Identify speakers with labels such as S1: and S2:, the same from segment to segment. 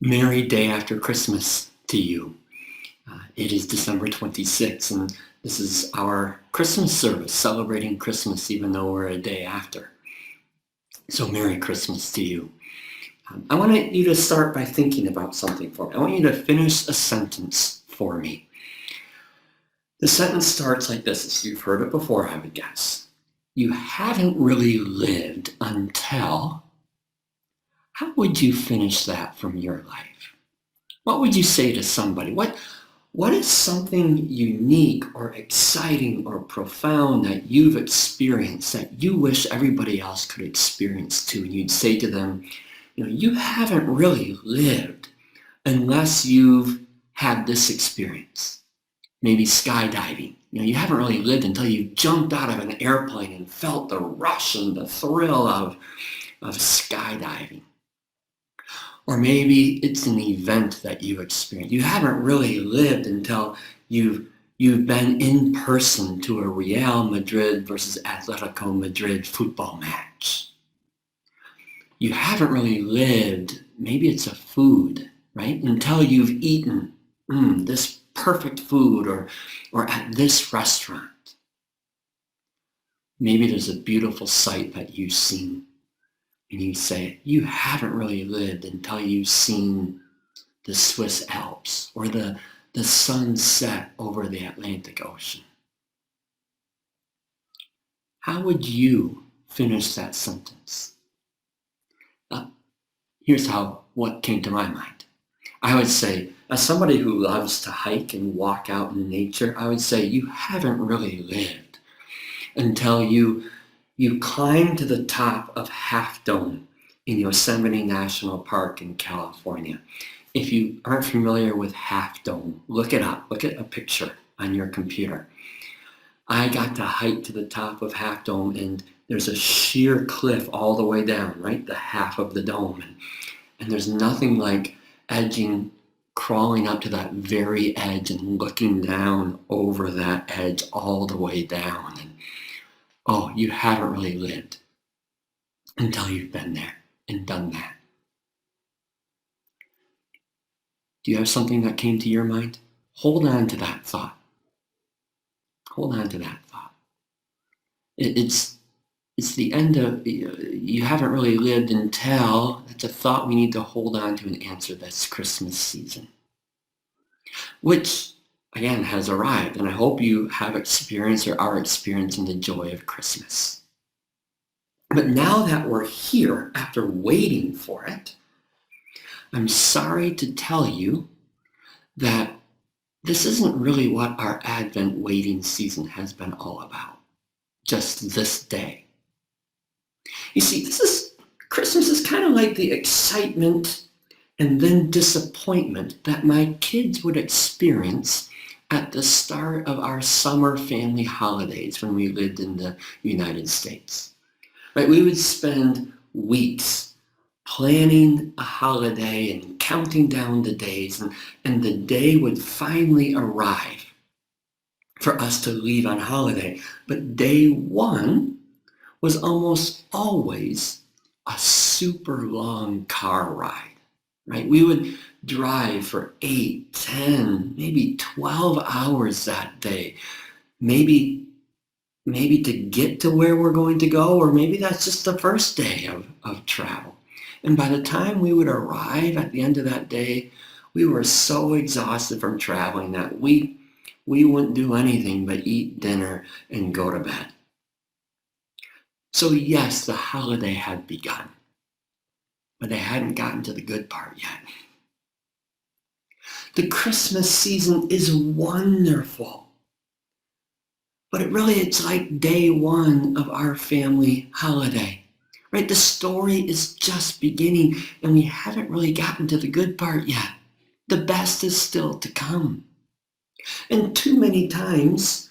S1: Merry day after Christmas to you. It is December 26th, and this is our Christmas service, celebrating Christmas even though we're a day after. So Merry Christmas to you. I want you to start by thinking about something for me. I want you to finish a sentence for me. The sentence starts like this. You've heard it before, I would guess. You haven't really lived until... How would you finish that from your life? What would you say to somebody? What is something unique or exciting or profound that you've experienced that you wish everybody else could experience too? And you'd say to them, you haven't really lived unless you've had this experience. Maybe skydiving. You haven't really lived until you jumped out of an airplane and felt the rush and the thrill of skydiving. Or maybe it's an event that you experienced. You haven't really lived until you've been in person to a Real Madrid versus Atletico Madrid football match. You haven't really lived, maybe it's a food, right? Until you've eaten this perfect food or at this restaurant. Maybe there's a beautiful sight that you've seen. And you say, you haven't really lived until you've seen the Swiss Alps or the sunset over the Atlantic Ocean. How would you finish that sentence? Here's what came to my mind. I would say, as somebody who loves to hike and walk out in nature, I would say you haven't really lived until you climb to the top of Half Dome in Yosemite National Park in California. If you aren't familiar with Half Dome, look it up. Look at a picture on your computer. I got to hike to the top of Half Dome, and there's a sheer cliff all the way down, right? The half of the dome. And there's nothing like crawling up to that very edge and looking down over that edge all the way down. Oh, you haven't really lived until you've been there and done that. Do you have something that came to your mind? Hold on to that thought. Hold on to that thought. It's the end of, you haven't really lived until, that's a thought we need to hold on to and answer this Christmas season. Which, again, has arrived, and I hope you have experienced or are experiencing the joy of Christmas. But now that we're here, after waiting for it, I'm sorry to tell you that this isn't really what our Advent waiting season has been all about, just this day. You see, Christmas is kind of like the excitement and then disappointment that my kids would experience at the start of our summer family holidays when we lived in the United States. Right? We would spend weeks planning a holiday and counting down the days, and the day would finally arrive for us to leave on holiday. But day one was almost always a super long car ride. Right? We would drive for 8, 10, maybe 12 hours that day. Maybe to get to where we're going to go, or maybe that's just the first day of travel. And by the time we would arrive at the end of that day, we were so exhausted from traveling that we wouldn't do anything but eat dinner and go to bed. So yes, the holiday had begun. But they hadn't gotten to the good part yet. The Christmas season is wonderful. But it's like day one of our family holiday. Right? The story is just beginning, and we haven't really gotten to the good part yet. The best is still to come. And too many times,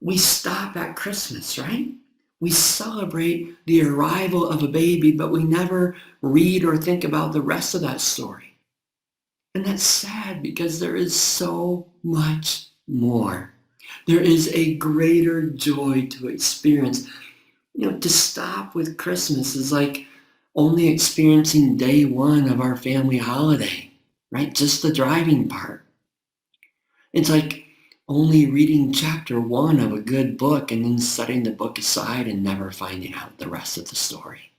S1: we stop at Christmas, right? We celebrate the arrival of a baby, but we never read or think about the rest of that story. And that's sad because there is so much more. There is a greater joy to experience. To stop with Christmas is like only experiencing day one of our family holiday. right? Just the driving part. It's like only reading chapter 1 of a good book and then setting the book aside and never finding out the rest of the story.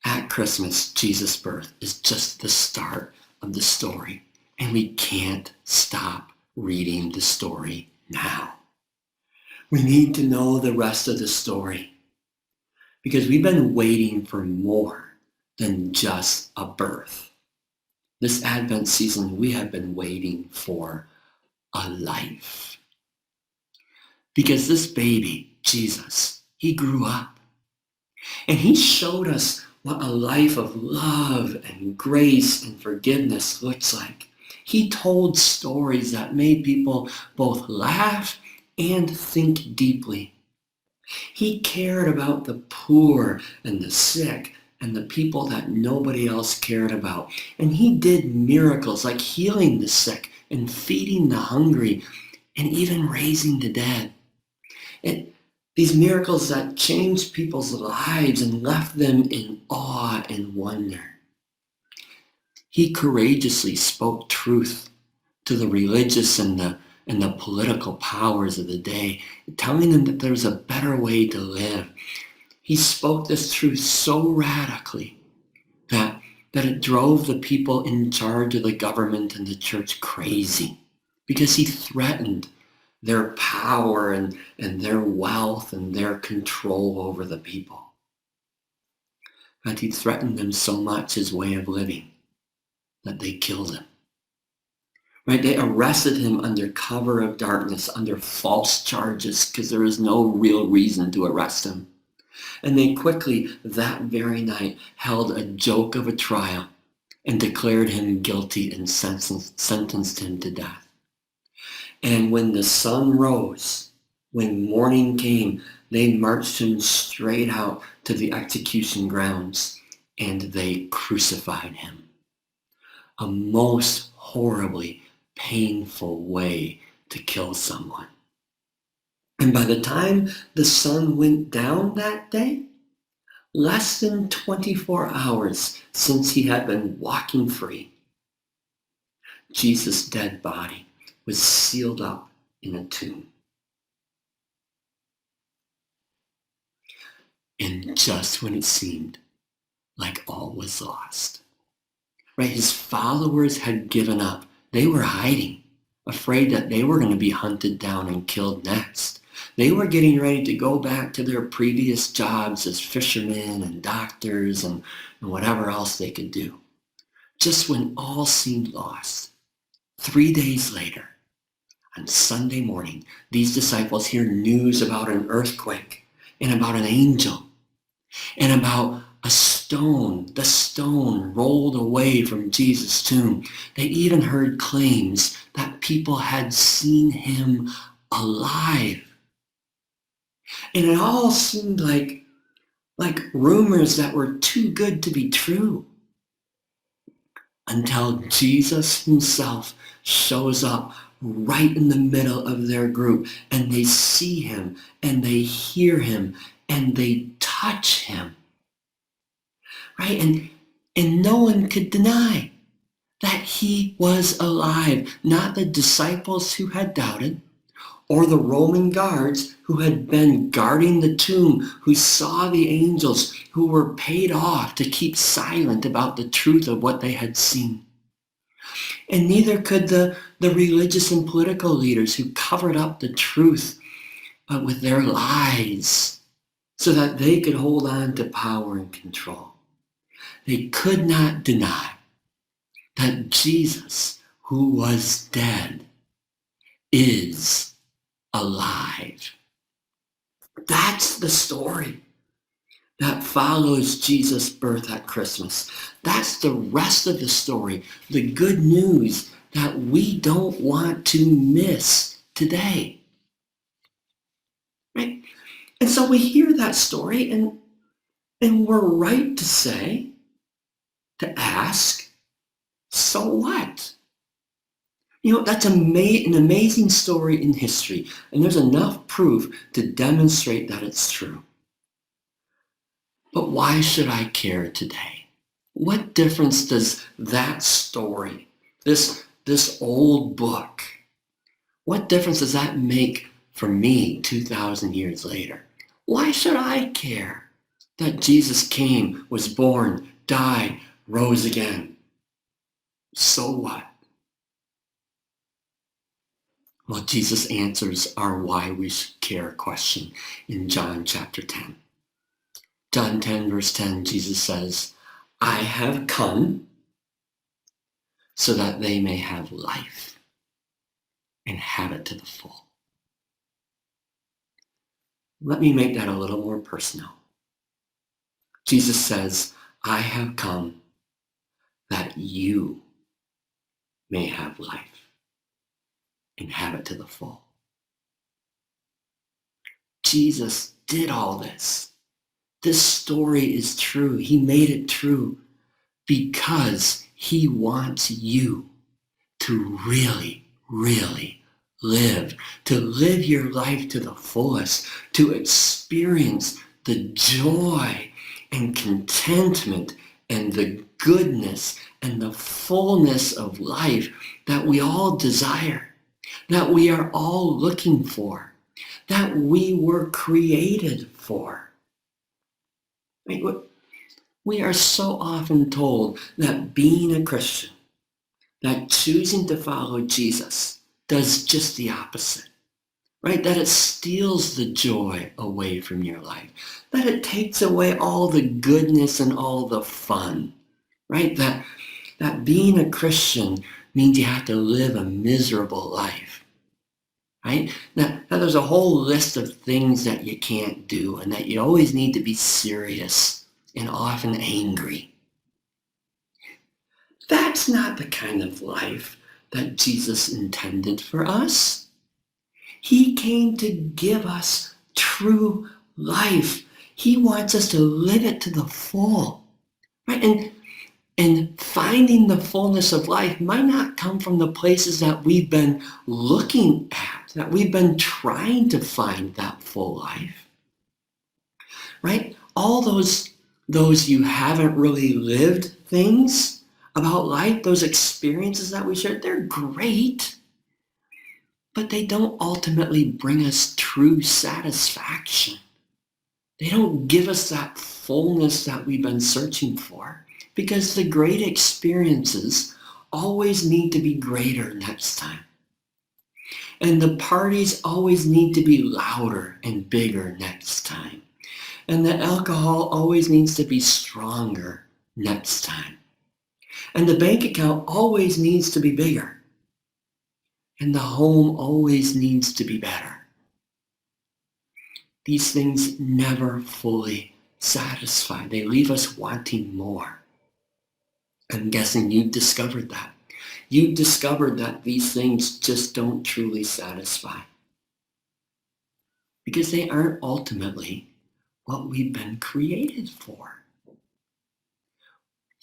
S1: At Christmas, Jesus' birth is just the start of the story, and we can't stop reading the story now. We need to know the rest of the story because we've been waiting for more than just a birth. This Advent season, we have been waiting for a life. Because this baby, Jesus, he grew up. And he showed us what a life of love and grace and forgiveness looks like. He told stories that made people both laugh and think deeply. He cared about the poor and the sick and the people that nobody else cared about. And he did miracles like healing the sick and feeding the hungry and even raising the dead. These miracles that changed people's lives and left them in awe and wonder. He courageously spoke truth to the religious and the political powers of the day, telling them that there was a better way to live. He spoke this truth so radically that it drove the people in charge of the government and the church crazy because he threatened their power and their wealth and their control over the people. And he threatened them so much, his way of living, that they killed him. Right? They arrested him under cover of darkness, under false charges, because there was no real reason to arrest him. And they quickly, that very night, held a joke of a trial and declared him guilty and sentenced him to death. And when the sun rose, when morning came, they marched him straight out to the execution grounds and they crucified him. A most horribly painful way to kill someone. And by the time the sun went down that day, less than 24 hours since he had been walking free, Jesus' dead body was sealed up in a tomb. And just when it seemed like all was lost, right? His followers had given up. They were hiding, afraid that they were going to be hunted down and killed next. They were getting ready to go back to their previous jobs as fishermen and doctors and whatever else they could do. Just when all seemed lost, 3 days later, on Sunday morning, these disciples hear news about an earthquake and about an angel and about a stone. The stone rolled away from Jesus' tomb. They even heard claims that people had seen him alive. And it all seemed like rumors that were too good to be true. Until Jesus himself shows up right in the middle of their group and they see him and they hear him and they touch him. Right? And no one could deny that he was alive. Not the disciples who had doubted, or the Roman guards who had been guarding the tomb, who saw the angels, who were paid off to keep silent about the truth of what they had seen. And neither could the religious and political leaders who covered up the truth with their lies so that they could hold on to power and control. They could not deny that Jesus, who was dead, is alive. That's the story that follows Jesus' birth at Christmas. That's the rest of the story, the good news that we don't want to miss today. Right? And so we hear that story and we're right to say, to ask, so what? You know, that's an amazing story in history, and there's enough proof to demonstrate that it's true. But why should I care today? What difference does that story, this old book, what difference does that make for me 2,000 years later? Why should I care that Jesus came, was born, died, rose again? So what? Well, Jesus answers our why we should care question in John chapter 10. John 10 verse 10, Jesus says, I have come so that they may have life and have it to the full. Let me make that a little more personal. Jesus says, I have come that you may have life and have it to the full. Jesus did all this. This story is true. He made it true because he wants you to really, really live, to live your life to the fullest, to experience the joy and contentment and the goodness and the fullness of life that we all desire, that we are all looking for, that we were created for. We are so often told that being a Christian, that choosing to follow Jesus does just the opposite, right? That it steals the joy away from your life, that it takes away all the goodness and all the fun, right? That being a Christian means you have to live a miserable life, right? Now there's a whole list of things that you can't do and that you always need to be serious and often angry. That's not the kind of life that Jesus intended for us. He came to give us true life. He wants us to live it to the full, right? And finding the fullness of life might not come from the places that we've been looking at, that we've been trying to find that full life, right? All those you haven't really lived things about life, those experiences that we shared, they're great, but they don't ultimately bring us true satisfaction. They don't give us that fullness that we've been searching for, because the great experiences always need to be greater next time. And the parties always need to be louder and bigger next time. And the alcohol always needs to be stronger next time. And the bank account always needs to be bigger. And the home always needs to be better. These things never fully satisfy. They leave us wanting more. I'm guessing you discovered that. You discovered that these things just don't truly satisfy, because they aren't ultimately what we've been created for.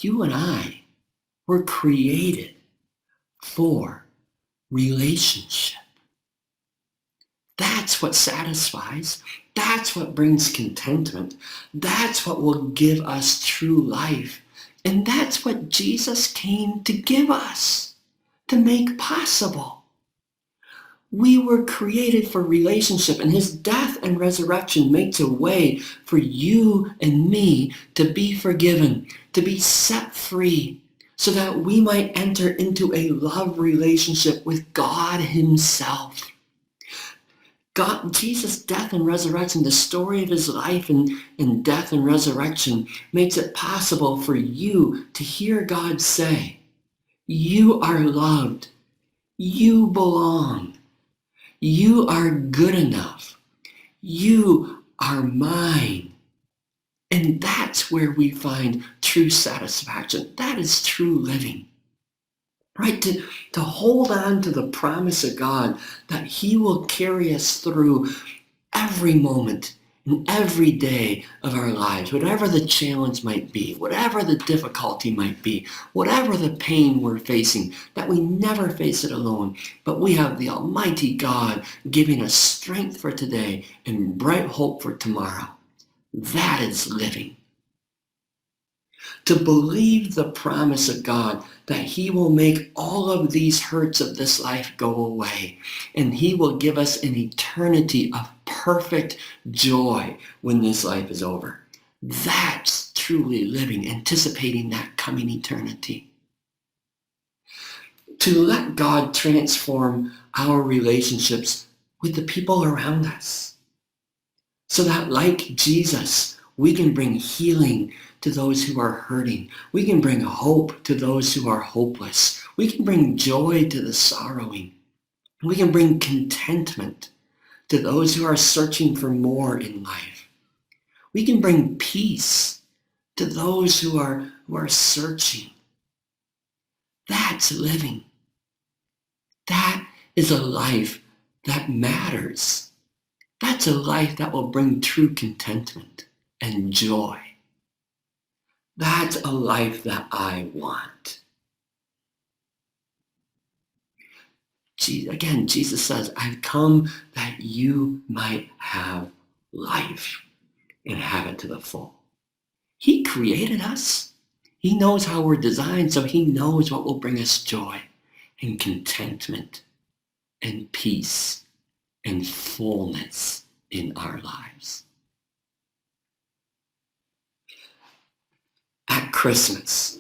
S1: You and I were created for relationship. That's what satisfies. That's what brings contentment. That's what will give us true life. And that's what Jesus came to give us, to make possible. We were created for relationship, and his death and resurrection makes a way for you and me to be forgiven, to be set free, so that we might enter into a love relationship with God himself. Jesus' death and resurrection, the story of his life and death and resurrection, makes it possible for you to hear God say, you are loved, you belong, you are good enough, you are mine. And that's where we find true satisfaction. That is true living. Right? To hold on to the promise of God that he will carry us through every moment and every day of our lives, whatever the challenge might be, whatever the difficulty might be, whatever the pain we're facing, that we never face it alone, but we have the Almighty God giving us strength for today and bright hope for tomorrow. That is living. To believe the promise of God that he will make all of these hurts of this life go away, and he will give us an eternity of perfect joy when this life is over. That's truly living, anticipating that coming eternity. To let God transform our relationships with the people around us, so that like Jesus, we can bring healing to those who are hurting. We can bring hope to those who are hopeless. We can bring joy to the sorrowing. We can bring contentment to those who are searching for more in life. We can bring peace to those who are searching. That's living. That is a life that matters. That's a life that will bring true contentment and joy. That's a life that I want. Again, Jesus says, I've come that you might have life and have it to the full. He created us. He knows how we're designed, so he knows what will bring us joy and contentment and peace and fullness in our lives. At Christmas,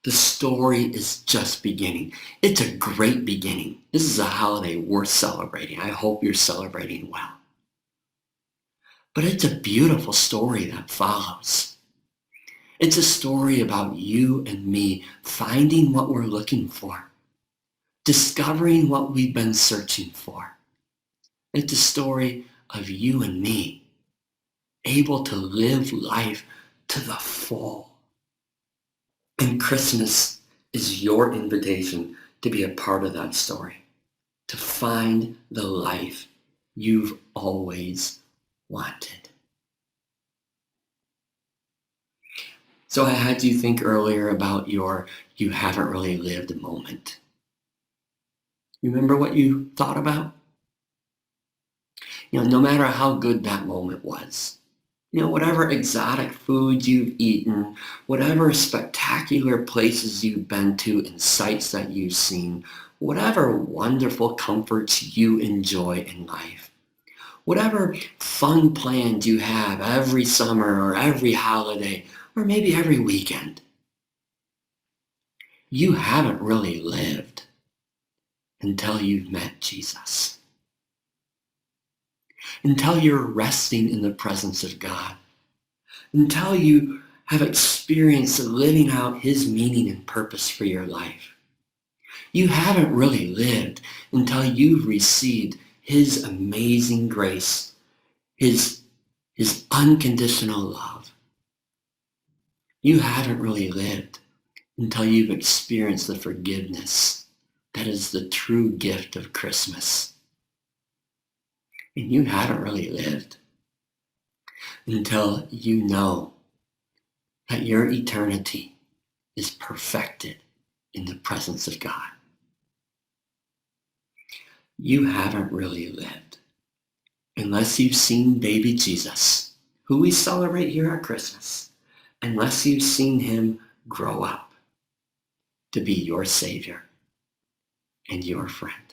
S1: the story is just beginning. It's a great beginning. This is a holiday worth celebrating. I hope you're celebrating well. But it's a beautiful story that follows. It's a story about you and me finding what we're looking for, discovering what we've been searching for. It's a story of you and me able to live life to the full. And Christmas is your invitation to be a part of that story, to find the life you've always wanted. So I had you think earlier about your you haven't really lived a moment. Remember what you thought about? No matter how good that moment was, whatever exotic foods you've eaten, whatever spectacular places you've been to and sights that you've seen, whatever wonderful comforts you enjoy in life, whatever fun plans you have every summer or every holiday or maybe every weekend, you haven't really lived until you've met Jesus. Until you're resting in the presence of God. Until you have experienced living out his meaning and purpose for your life. You haven't really lived until you've received his amazing grace, his unconditional love. You haven't really lived until you've experienced the forgiveness that is the true gift of Christmas. And you haven't really lived until you know that your eternity is perfected in the presence of God. You haven't really lived unless you've seen baby Jesus, who we celebrate here at Christmas, unless you've seen him grow up to be your Savior and your friend.